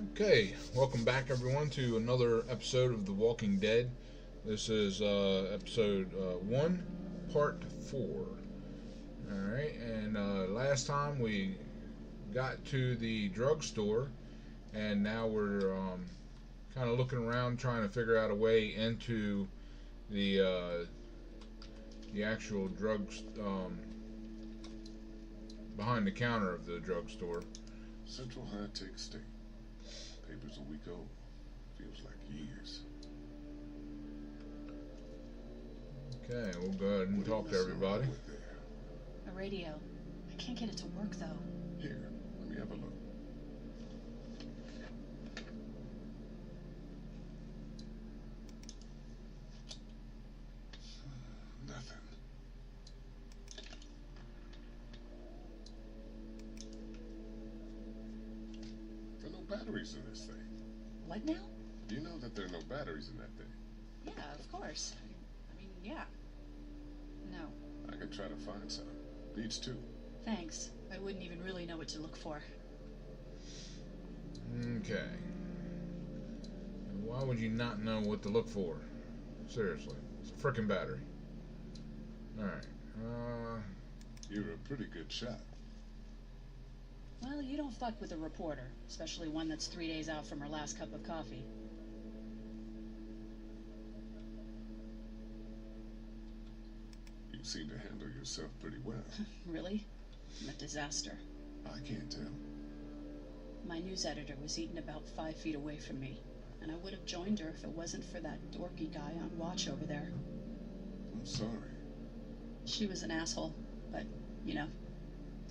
Okay, welcome back everyone to another episode of The Walking Dead. This is episode 1, part 4. Alright, and last time we got to the drugstore, and now we're kind of looking around trying to figure out a way into the actual drugs, behind the counter of the drugstore. Central High Tech State. Paper's a week old. Feels like years. Okay, we'll go ahead and talk to everybody. A radio. I can't get it to work though. Here, let me have a look. Nothing. There are no batteries in this thing. What now? You know that there are no batteries in that thing. Yeah, of course. I mean, yeah. No. I can try to find some. Beats too. Thanks. I wouldn't even really know what to look for. Okay. Why would you not know what to look for? Seriously. It's a frickin' battery. Alright. You're a pretty good shot. Well, you don't fuck with a reporter, especially one that's 3 days out from her last cup of coffee. You seem to handle yourself pretty well. Really? I'm a disaster. I can't tell. My news editor was eaten about 5 feet away from me, and I would have joined her if it wasn't for that dorky guy on watch over there. I'm sorry. She was an asshole, but, you know.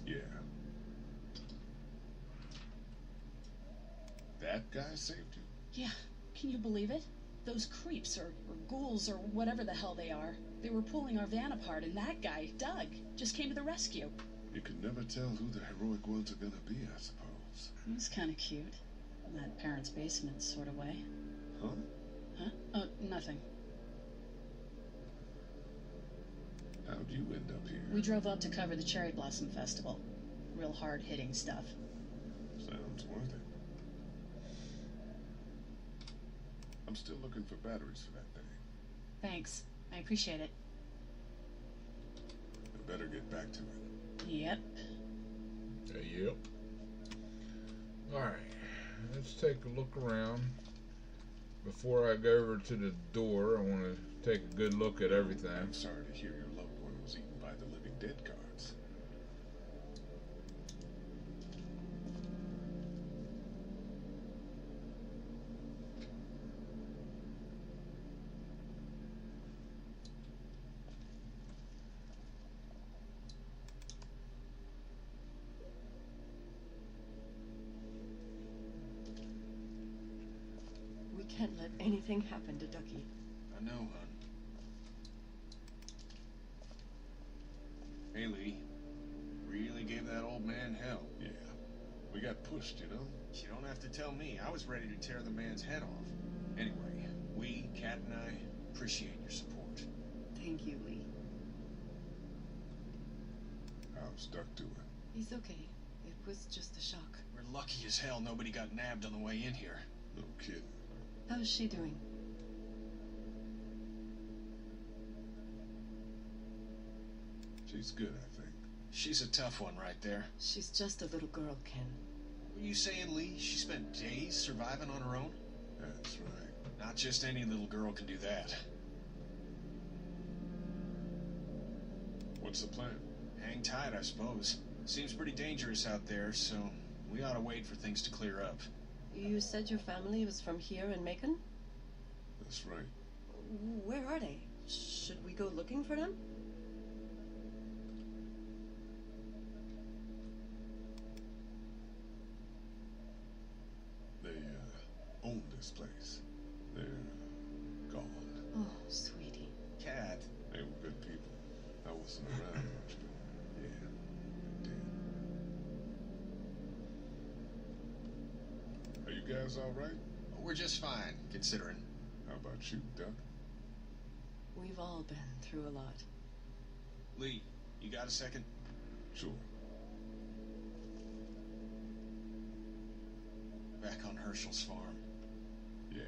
Yeah. That guy saved you? Yeah, can you believe it? Those creeps, or ghouls, or whatever the hell they are, they were pulling our van apart, and that guy, Doug, just came to the rescue. You can never tell who the heroic ones are gonna be, I suppose. He was kind of cute. In that parents' basement sort of way. Huh? Huh? Oh, nothing. How'd you end up here? We drove up to cover the Cherry Blossom Festival. Real hard-hitting stuff. Sounds worth it. I'm still looking for batteries for that thing. Thanks. I appreciate it. I better get back to it. Yep. Yep. Alright. Let's take a look around. Before I go over to the door, I want to take a good look at everything. I'm sorry to hear your loved one was eaten by the living dead guards. We can't let anything happen to Ducky. I know, hon. Hey, Lee. Really gave that old man hell. Yeah. We got pushed, you know? You don't have to tell me. I was ready to tear the man's head off. Anyway, we, Kat and I, appreciate your support. Thank you, Lee. How's Duck doing? He's okay. It was just a shock. We're lucky as hell nobody got nabbed on the way in here. No kidding. How's she doing? She's good, I think. She's a tough one right there. She's just a little girl, Ken. Were you saying, Lee, she spent days surviving on her own? That's right. Not just any little girl can do that. What's the plan? Hang tight, I suppose. Seems pretty dangerous out there, so we ought to wait for things to clear up. You said your family was from here in Macon? That's right. Where are they? Should we go looking for them? They, own this place. They're gone. Oh, sweetie. Kat. They were good people. I wasn't around much, but yeah, they did. Are you guys all right? We're just fine, considering. How about you, Duck? We've all been through a lot. Lee, you got a second? Sure. back on Herschel's farm. Yeah.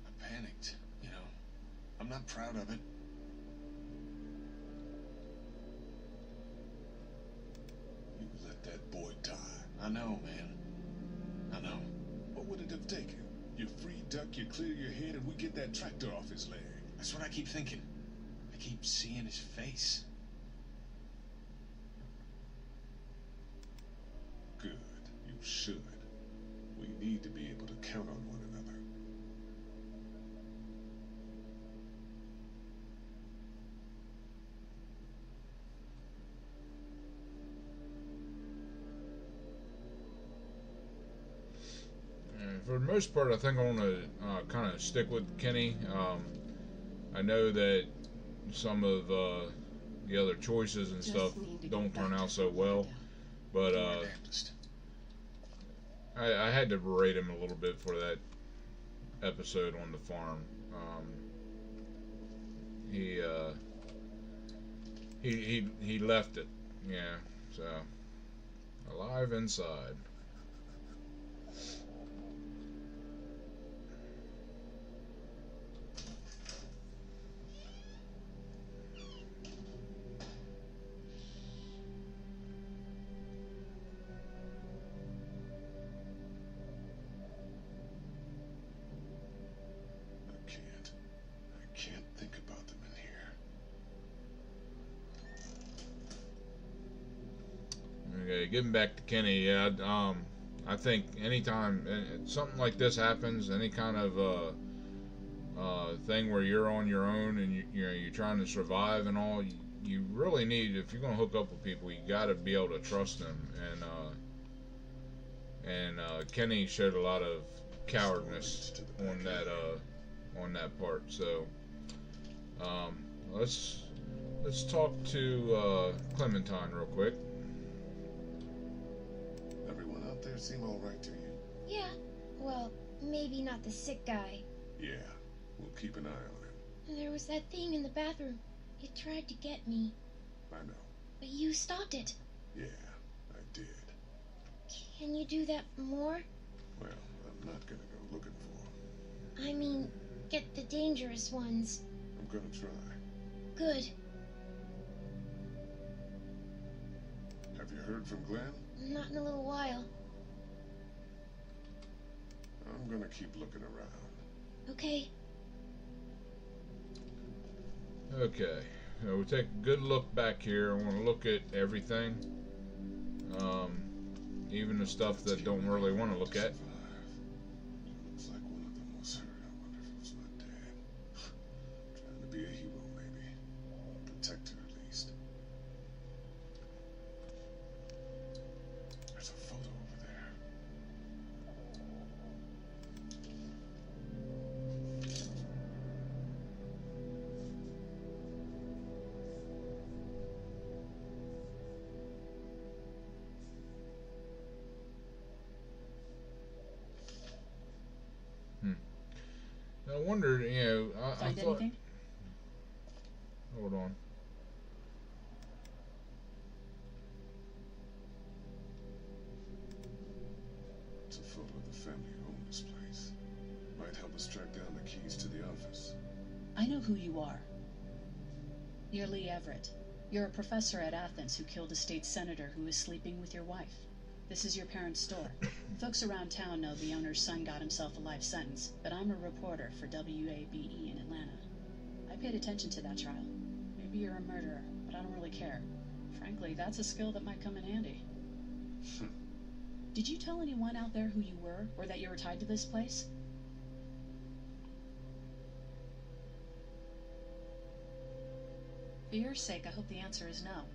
I panicked, you know. I'm not proud of it. You let that boy die. I know, man. I know. What would it have taken? You free duck, you clear your head, and we get that tractor off his leg. That's what I keep thinking. I keep seeing his face. Good. You should. We need to be able to count on one another. For the most part, I think I want to kind of stick with Kenny. I know that some of the other choices and Just stuff need to don't get turn back out to so well, but You're a Baptist. I had to berate him a little bit for that episode on the farm. He left it, yeah. So alive inside. I can't think about them in here. Okay, getting back to Kenny, yeah, I think anytime something like this happens, any kind of thing where you're on your own and you're trying to survive and all, you really need, if you're gonna hook up with people, you got to be able to trust them. And Kenny showed a lot of cowardness on that part. So let's talk to Clementine real quick. Everyone out there seem all right to you? Yeah, well, maybe not the sick guy. Yeah, we'll keep an eye on him. There was that thing in the bathroom. It tried to get me, I know. but you stopped it. Yeah, I did. Can you do that more? Well, I'm not gonna go looking for him. I mean, get the dangerous ones. I'm gonna try. Good. Have you heard from Glenn? Not in a little while. I'm gonna keep looking around. Okay. Okay, so we'll take a good look back here. I want to look at everything, even the stuff that don't really want to look at. Looks like one of them was hurt. I wonder if it was my dad. Trying to be a hero, maybe. Protect her, at least. There's a photo over there. I wondered, I Find thought. anything? Hold on. It's a photo of the family who own this place. Might help us track down the keys to the office. I know who you are. You're Lee Everett. You're a professor at Athens who killed a state senator who was sleeping with your wife. This is your parents' store. Folks around town know the owner's son got himself a life sentence, but I'm a reporter for WABE in Atlanta. I paid attention to that trial. Maybe you're a murderer, but I don't really care. Frankly, that's a skill that might come in handy. Did you tell anyone out there who you were, or that you were tied to this place? For your sake, I hope the answer is no.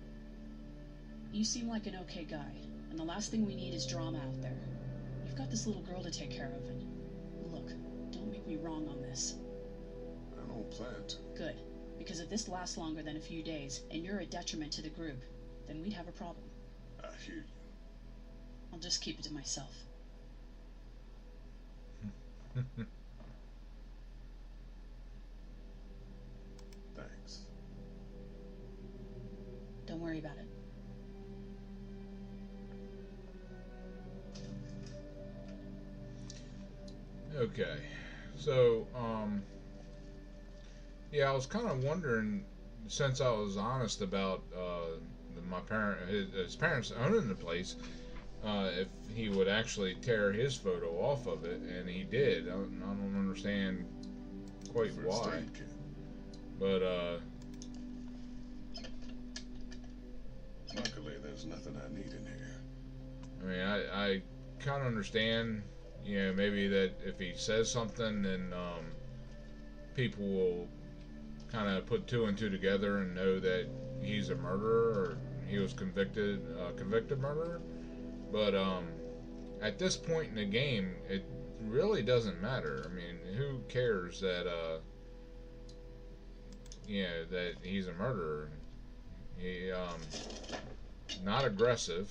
You seem like an okay guy, and the last thing we need is drama out there. You've got this little girl to take care of, and look, don't make me wrong on this. I don't plan to. Good, because if this lasts longer than a few days, and you're a detriment to the group, then we'd have a problem. I hear you. I'll just keep it to myself. Thanks. Don't worry about it. Okay. So, yeah, I was kind of wondering, since I was honest about his parents owning the place, if he would actually tear his photo off of it, and he did. I don't understand quite First why, aid kit. but Luckily, there's nothing I need in here. I mean, I kind of understand, maybe that if he says something, then people will kind of put two and two together and know that he's a murderer or he was convicted murderer. But at this point in the game, it really doesn't matter. I mean, who cares that that he's a murderer? He not aggressive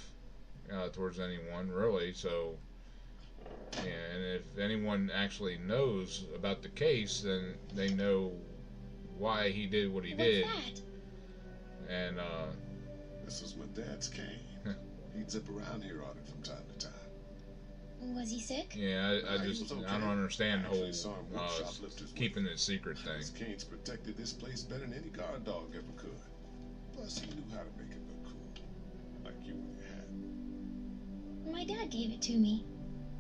towards anyone really. So yeah, and if anyone actually knows about the case, then they know why he did what he did. What's that? And This was my dad's cane. He'd zip around here on it from time to time. Was he sick? yeah, I He just was okay. I don't understand the Actually whole saw him work shoplifters with keeping him. it secret thing. His canes protected this place better than any guard dog ever could. Plus, he knew how to make it look cool. Like you with your hat. My dad gave it to me.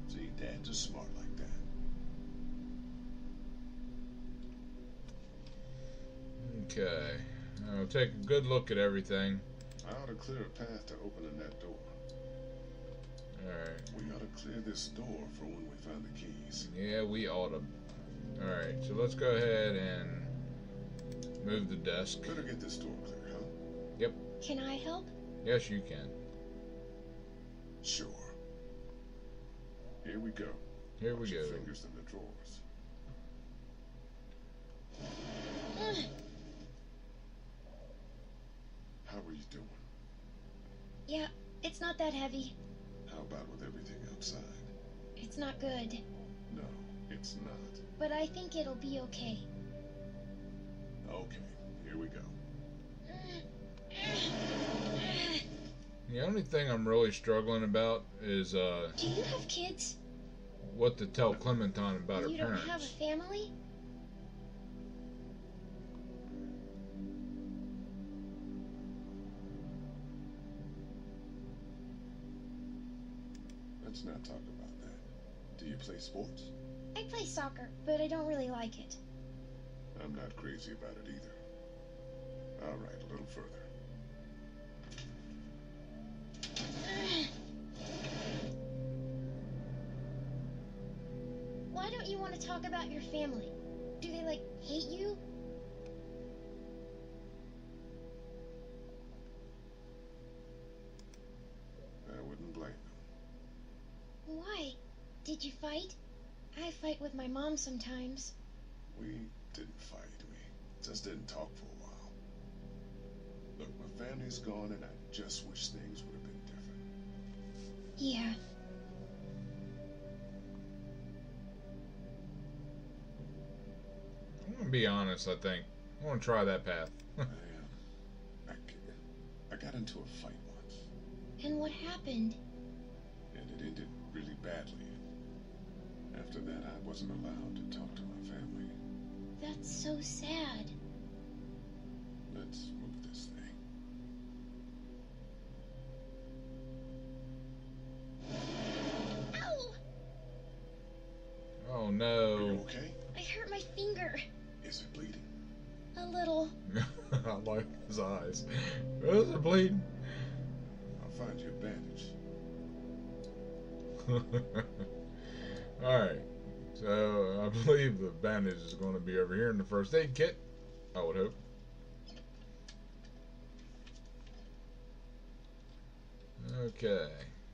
See, dads are smart like that. Okay, I'll take a good look at everything. I ought to clear a path to opening that door. Alright. We ought to clear this door for when we find the keys. Yeah, we ought to. Alright, so let's go ahead and move the desk. Better get this door clear, huh? Can I help? Yes, you can. Sure. Here we go. Here we Watch your go. fingers in the drawers. Ugh. How are you doing? Yeah, it's not that heavy. How about with everything outside? It's not good. No, it's not. But I think it'll be okay. Okay, here we go. The only thing I'm really struggling about is Do you have kids? what to tell Clementine about her You don't parents. have a family? Let's not talk about that. Do you play sports? I play soccer, but I don't really like it. I'm not crazy about it either. All right, a little further. Why don't you want to talk about your family? Do they, like, hate you? I wouldn't blame them. Why? Did you fight? I fight with my mom sometimes. We didn't fight. We just didn't talk for a while. Look, my family's gone, and I just wish things would have been different. Yeah. I'm gonna be honest. I think I want to try that path. I got into a fight once, And what happened? and it ended really badly. After that, I wasn't allowed to talk to my family. That's so sad. Let's move this thing. Ow! Oh Are you no! okay? I hurt my finger. Is it bleeding? A little. I like his eyes. Is it bleeding? I'll find you a bandage. Alright, so I believe the bandage is going to be over here in the first aid kit, I would hope. Okay,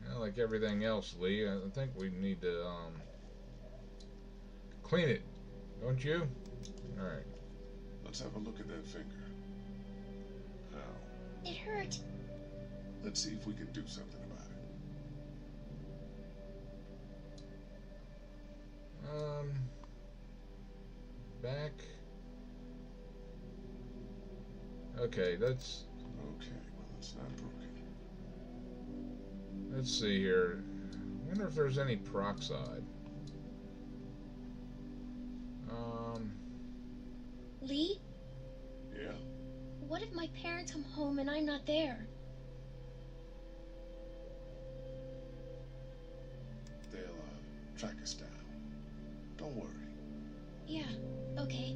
well, like everything else, Lee, I think we need to clean it, don't you? Alright. Let's have a look at that finger. Now, It hurt. let's see if we can do something about it. Back. Okay, that's. Okay, well, it's not broken. Let's see here. I wonder if there's any peroxide. Lee, Yeah? what if my parents come home and I'm not there? They'll, track us down. Don't worry. Yeah, okay.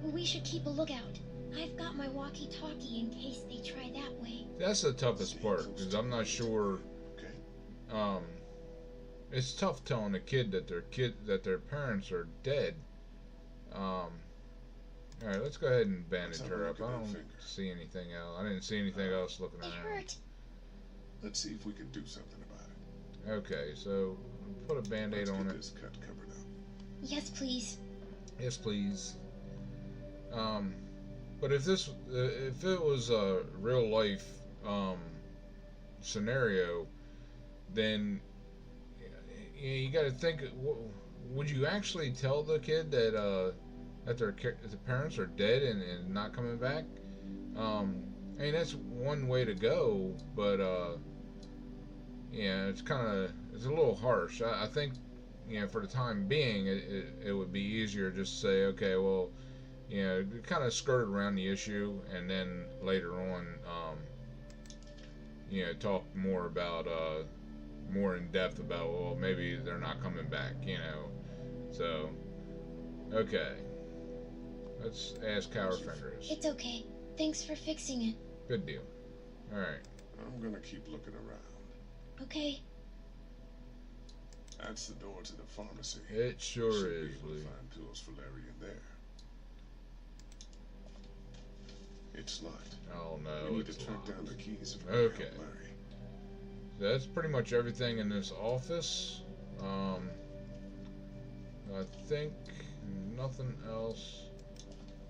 We should keep a lookout. I've got my walkie-talkie in case they try that way. That's the toughest part, because I'm not sure. Okay? It's tough telling a kid that their parents are dead. All right, let's go ahead and bandage Let's have a her look up. at I that don't finger. see anything else. I didn't see anything else looking It around. hurt. Let's see if we can do something about it. Okay, so put a band-aid Let's on get it. this cut covered up. Yes, please. Yes, please. But if it was a real life scenario, then you got to think. Would you actually tell the kid that the parents are dead and not coming back? I mean, that's one way to go, but yeah, it's a little harsh. I think for the time being, it would be easier just to say, okay, well, kind of skirt around the issue, and then later on, talk more about more in depth about, well, maybe they're not coming back, So, okay, let's ask Cower Fingers. It's okay. Thanks for fixing it. Good deal. All right. I'm gonna keep looking around. Okay. That's the door to the pharmacy. It sure Should is, be able to Lee. find pills for Larry in there. It's locked. Oh no, We need it's to track locked. down the keys if Okay. help Larry. That's pretty much everything in this office. I think nothing else.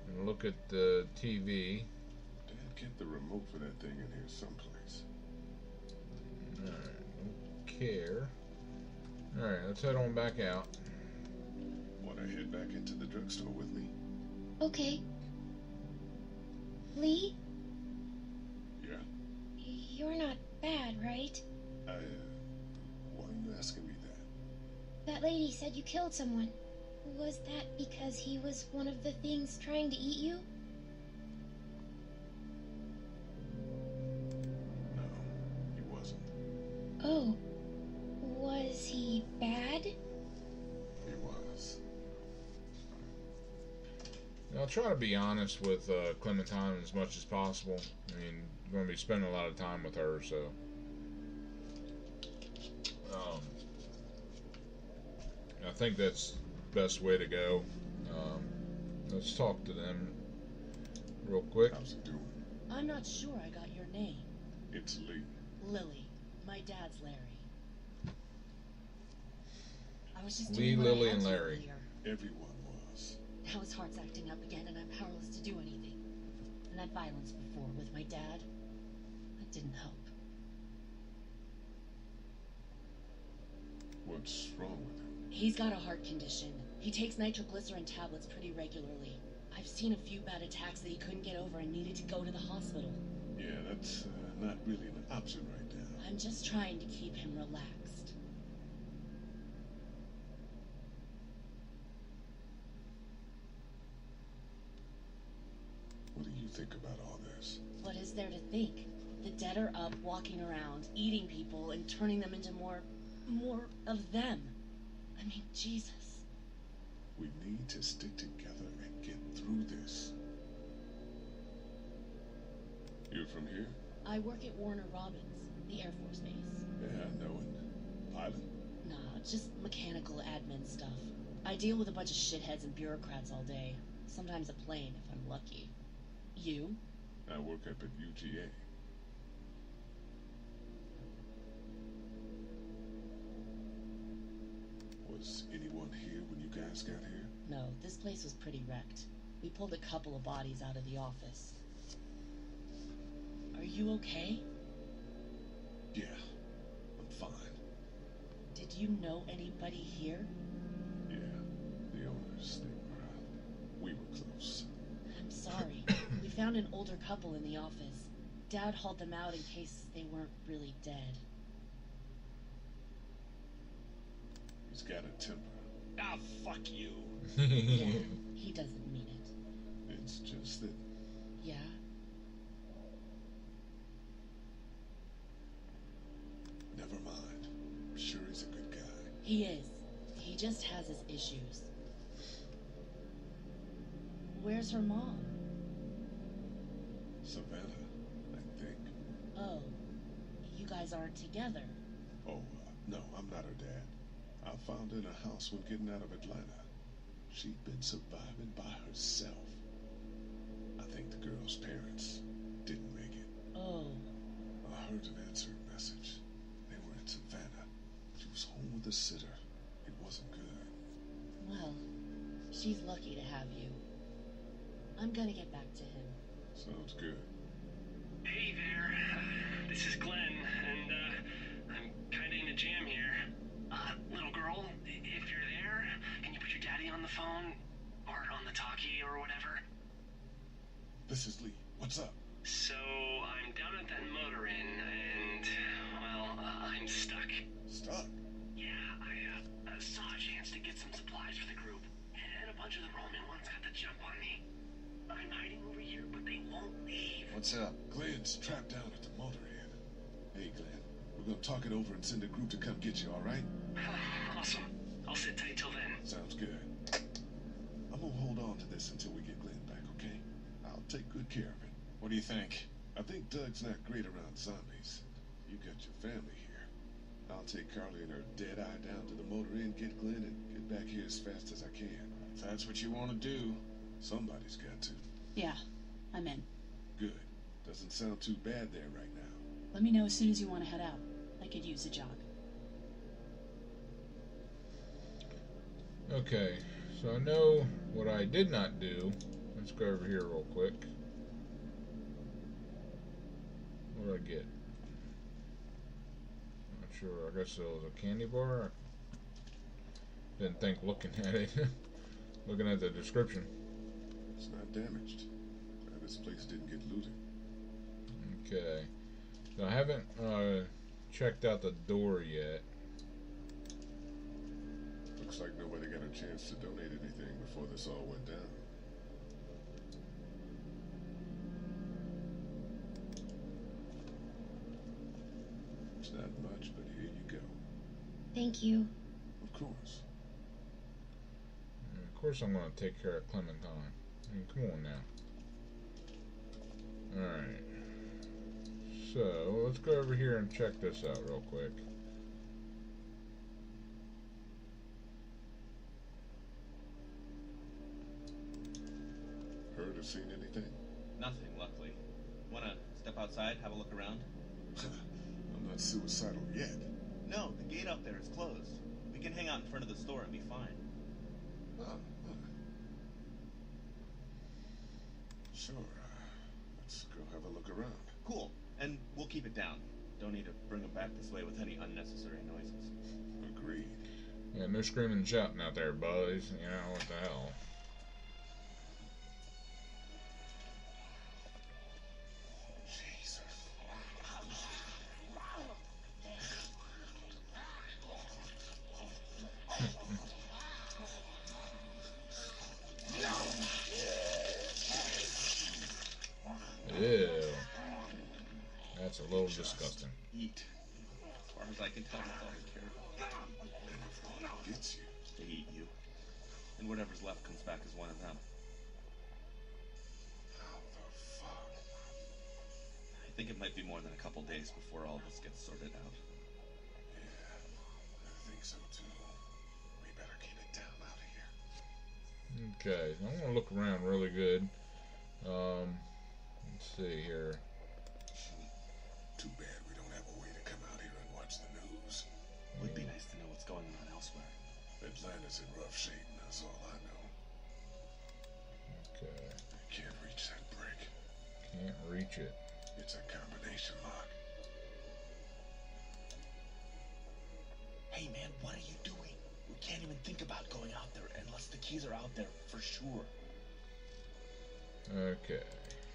And look at the TV. Dad, get the remote for that thing in here someplace. Alright, don't care. Alright, let's head on back out. Wanna head back into the drugstore with me? Okay. Lee, Yeah. you're not bad, right? Why are you asking me that? That lady said you killed someone. Was that because he was one of the things trying to eat you? No, he wasn't. Oh. Was he bad? He was. I'll try to be honest with Clementine as much as possible. I mean, I'm going to be spending a lot of time with her, so. I think that's the best way to go. Let's talk to them real quick. How's it doing? I'm not sure I got your name. It's Lee. Lily. My dad's Larry. I was just Lee, doing what I Lily, had and to Larry. earlier. Everyone was. Now his heart's acting up again and I'm powerless to do anything. And that violence before with my dad, that didn't help. What's wrong with him? He's got a heart condition. He takes nitroglycerin tablets pretty regularly. I've seen a few bad attacks that he couldn't get over and needed to go to the hospital. Yeah, that's not really an option right now. I'm just trying to keep him relaxed. What do you think about all this? What is there to think? The dead are up, walking around, eating people, and turning them into more of them. I mean, Jesus. We need to stick together and get through this. You're from here? I work at Warner Robins, the Air Force Base. Yeah, I know it. Pilot? Nah, just mechanical admin stuff. I deal with a bunch of shitheads and bureaucrats all day. Sometimes a plane, if I'm lucky. You? I work up at UGA. Was anyone here when you guys got here? No, this place was pretty wrecked. We pulled a couple of bodies out of the office. Are you okay? Yeah, I'm fine. Did you know anybody here? Yeah, the owners, we were close. I'm sorry. We found an older couple in the office. Dad hauled them out in case they weren't really dead. He's got a temper. Ah, fuck you. Yeah, he doesn't mean it. It's just that Yeah? never mind. I'm sure he's a good guy. He is. He just has his issues. Where's her mom? Savannah, I think. Oh, you guys aren't together. Oh, no, I'm not her dad. I found her in a house when getting out of Atlanta. She'd been surviving by herself. I think the girl's parents didn't make it. Oh, I heard an answering message. They were in Savannah. She was home with a sitter. It wasn't good. well, she's lucky to have you. I'm gonna get back to him. Sounds good. Hey there, this is Glenn, and I'm kinda in a jam here. Little girl, if you're there, can you put your daddy on the phone? Or on the talkie or whatever? This is Lee. What's up? So, I'm down at that motor inn, and, well, I'm stuck. Stuck? Yeah, I saw a chance to get some supplies for the group, and a bunch of the Roman ones got the jump on me. I'm hiding over here, but they won't leave. What's up? Glenn's trapped down at the motor inn. Hey, Glenn. We're gonna talk it over and send a group to come get you, all right? Awesome. I'll sit tight till then. Sounds good. I'm gonna hold on to this until we get Glenn back, okay? I'll take good care of it. What do you think? I think Doug's not great around zombies. You got your family here. I'll take Carly and her dead eye down to the motor inn, get Glenn, and get back here as fast as I can. If that's what you want to do. Somebody's got to. Yeah, I'm in. Good. Doesn't sound too bad there right now. Let me know as soon as you want to head out. I could use a jog. Okay, so I know what I did not do. Let's go over here real quick. What did I get? Not sure. I guess it was a candy bar. Didn't think looking at it. Looking at the description. It's not damaged. Glad this place didn't get looted. Okay. So I haven't checked out the door yet. Looks like nobody got a chance to donate anything before this all went down. It's not much, but here you go. Thank you. Of course. And of course I'm going to take care of Clementine. I mean, come on now. Alright. So, let's go over here and check this out real quick. Heard or seen anything? Nothing, luckily. Wanna step outside, have a look around? I'm not suicidal yet. No, the gate out there is closed. We can hang out in front of the store and be fine. Oh, sure. Let's go have a look around. Cool. And we'll keep it down. Don't need to bring them back this way with any unnecessary noises. Agreed. Yeah, no screaming and shouting out there, boys. You know, what the hell. Ew. That's a little disgusting. Eat. As far as I can tell, that's all they care about. Gets you. They eat you. And whatever's left comes back as one of them. How the fuck? I think it might be more than a couple days before all this gets sorted out. Yeah, I think so too. We better keep it down out of here. Okay, so I'm going to look around really good. Let's see here. Too bad we don't have a way to come out here and watch the news. Would be nice to know what's going on elsewhere. Atlanta's in rough shape, and that's all I know. Okay, I can't reach that brick. can't reach it. It's a combination lock. Hey man, what are you doing? We can't even think about going out there unless the keys are out there for sure. Okay.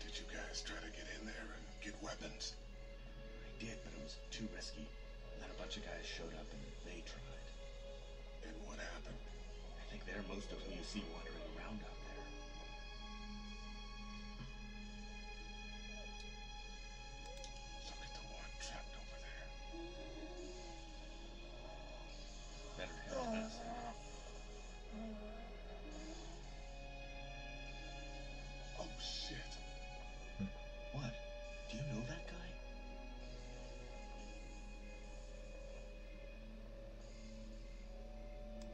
Did you guys try to get in there and get weapons? I did, but it was too risky. And then a bunch of guys showed up and they tried. And what happened? they're most of who you see wandering around out there. Look at the one trapped over there. Better head on us. Oh, shit. What? Do you know that guy?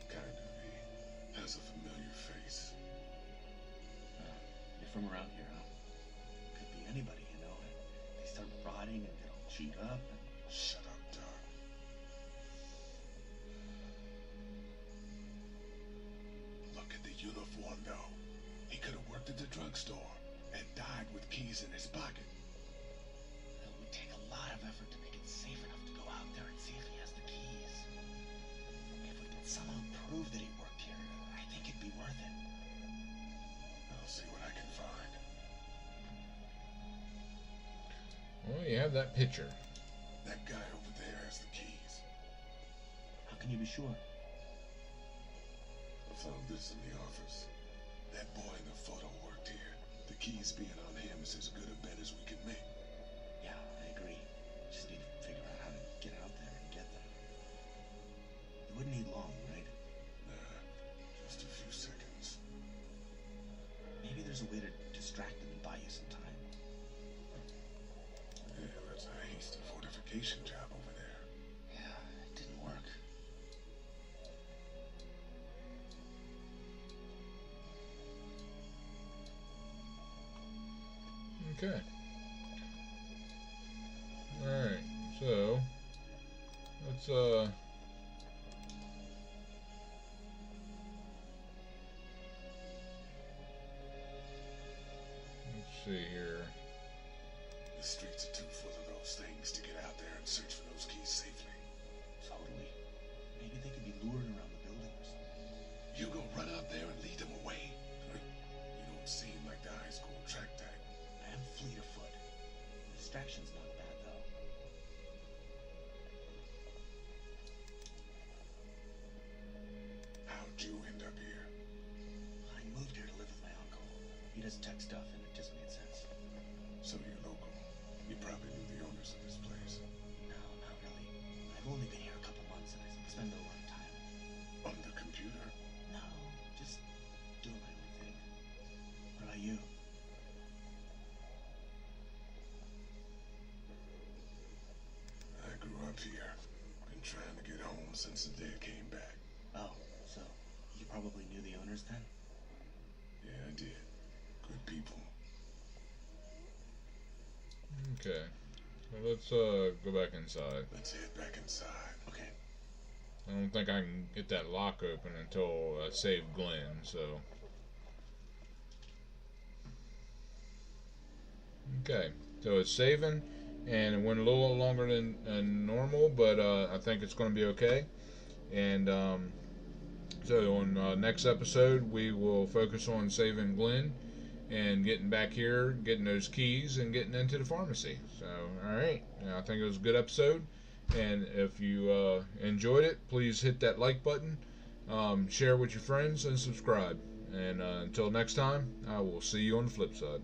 Kind of. He has a familiar face. You're from around here, huh? Could be anybody, you know. They start rotting and get all chewed up. And... Shut up, Doc. Look at the uniform, though. He could have worked at the drugstore and died with keys in his pocket. It would take a lot of effort to make it safe enough to go out there and see if he has the keys. If we could somehow prove that he worked here, I think it'd be worth it. I'll see what I can find. Well, you have that picture. That guy over there has the keys. How can you be sure? I found this in the office. That boy in the photo worked here. The keys being on him is as good a bet as we can make. Yeah, I agree. Just need to figure out how to get out there and get them. You wouldn't need long, right? Nah, just a few seconds. Maybe there's a way to distract them and buy you some time. Yeah, that's a hasty fortification job over there. Yeah, it didn't work. Okay. Alright, so let's see here. The streets are too full of those things to get out there and search for those keys safely. Totally. Maybe they could be lured around the building or something. You go run out there and lead them away? You don't seem like the high school track type. I am fleet of foot. The distraction's not bad, though. How'd you end up here? I moved here to live with my uncle. He does tech stuff, and it just made sense. So you're local. You probably knew the owners of this place. No, not really. I've only been here a couple months, and I spend a lot of time. On the computer? No, just doing my own thing. What about you? I grew up here. Been trying to get home since the day I came back. Oh, so you probably knew the owners then? Yeah, I did. Good people. Okay. So let's go back inside. Let's head back inside. Okay. I don't think I can get that lock open until I save Glenn, so. Okay, so it's saving, and it went a little longer than normal, but I think it's going to be okay. And so on next episode, we will focus on saving Glenn and getting back here, getting those keys, and getting into the pharmacy. So, alright, I think it was a good episode. And if you enjoyed it, please hit that like button, share with your friends, and subscribe. And until next time, I will see you on the flip side.